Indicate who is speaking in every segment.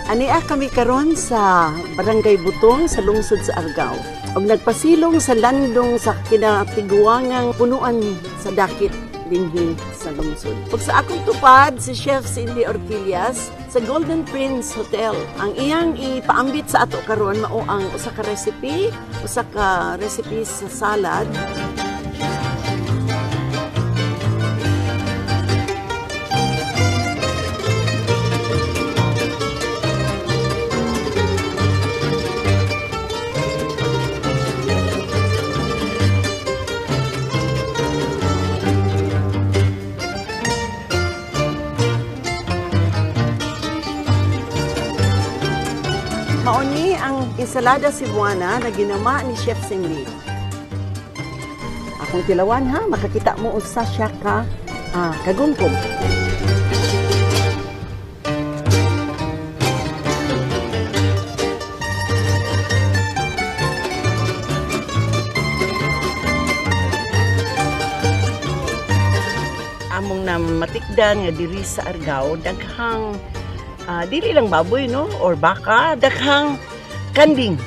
Speaker 1: Ania kami karon sa Barangay Butong sa lungsod sa Argao. Og nagpasilong sa landong sa kinatiguangang punuan sa dakit dinhi sa lungsod. Ug sa akong tupad si Chef Cindy Orquillas sa Golden Prince Hotel. Ang iyang ipaambit sa ato karon mao ang usa ka recipe sa salad. Mauni ang Ensaladang Cebuana na ginama ni Chef Cindy. Akong tilawan ha, makakita mo usa siya ka kagungkog. Among na matikdan nga diri sa Argao, daghang dili lang baboy no or baka, daghang kanding.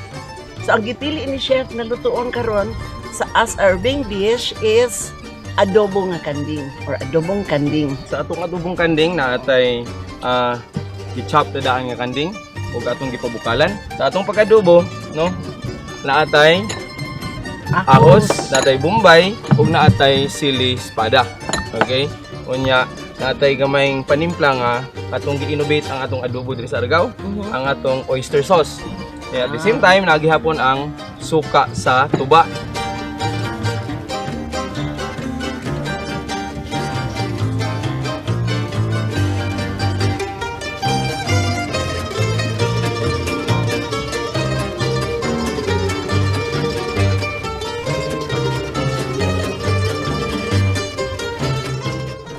Speaker 1: So ang gipili ni chef na lutuon karon sa as our main dish is adobong kanding or adobong kanding.
Speaker 2: Sa atong adobong kanding na atay gi-chop na daan nga kanding ug atong gipabukalan. Sa atong pag-adobo no, na atay ahos, na atay bombay ug na atay sili espada. Okay? Unya natay gamayng panimpla nga atong gi-innovate ang atong adobo diri sa Argao, ang atong oyster sauce. Kaya at the same time nagihapon ang suka sa tuba.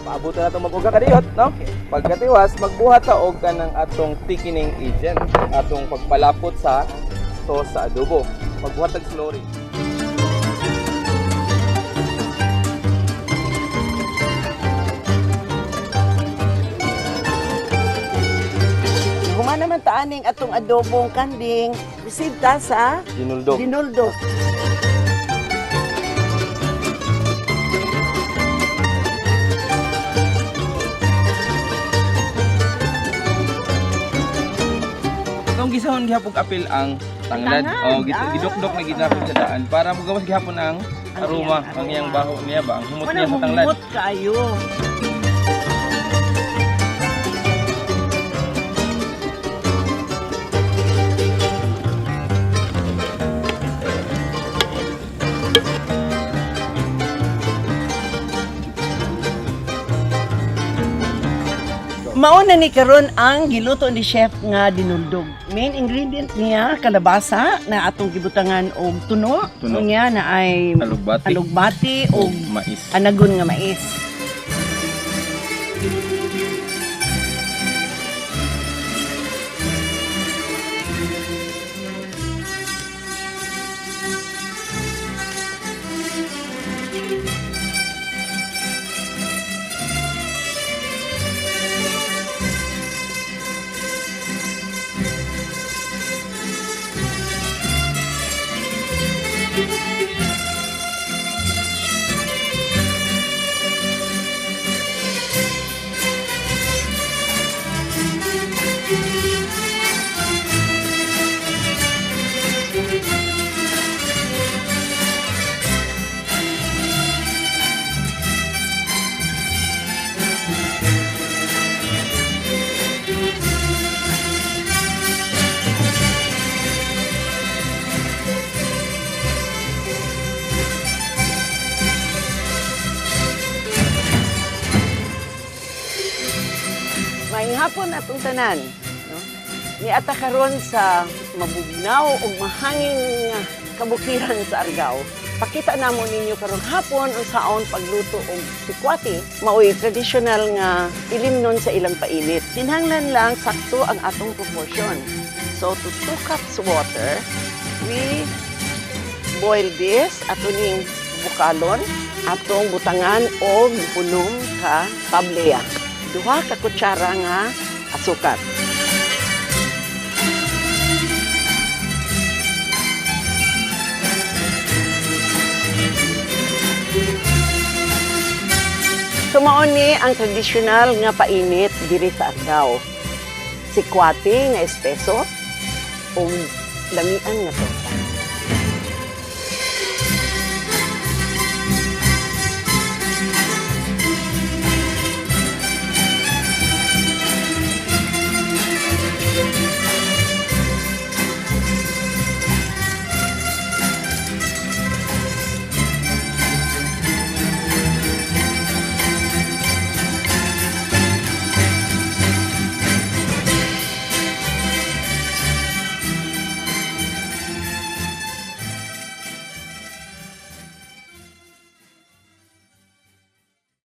Speaker 2: Paabot na itong mag-uga kadiyot, no? Pagkatiwas, magbuhat sa og ka ng atong thickening agent, atong pagpalapot sa sauce sa adobo. Magbuhat ng slurry.
Speaker 1: Human naman taaning atong adobong kanding, resita sa Dinuldog.
Speaker 2: Gisahon gihapon apil ang tanglad o gidukdok na ginapon sa daan para magawas gihapon ang aroma ang iyang baho niya ba ang humot niya sa tanglad.
Speaker 1: Humot kayo. Mauna ni karon ang giluto ni chef nga dinuldog. Main ingredient niya kalabasa na atong gibutangan og tuno. Niya na ay alugbati og
Speaker 2: mais.
Speaker 1: Anagon nga mais. Maayong hapon atong tanan, no? Niata karon sa mabugnaw o mahangin nga kabukiran sa Argao. Pakita namo ninyo karong hapon ang saon pagluto og sikwate, maoy traditional nga ilimnon sa ilang painit. Kinahanglan lang sakto ang atong proportion. So to 2 cups water, we boil this atuning bukalon, atong butangan og punong ka tableya. 2 ka kutsara nga asukar. Sumaon ni ang tradisyonal nga painit diri sa Argao. Sikwate nga espeso o lamian nga to.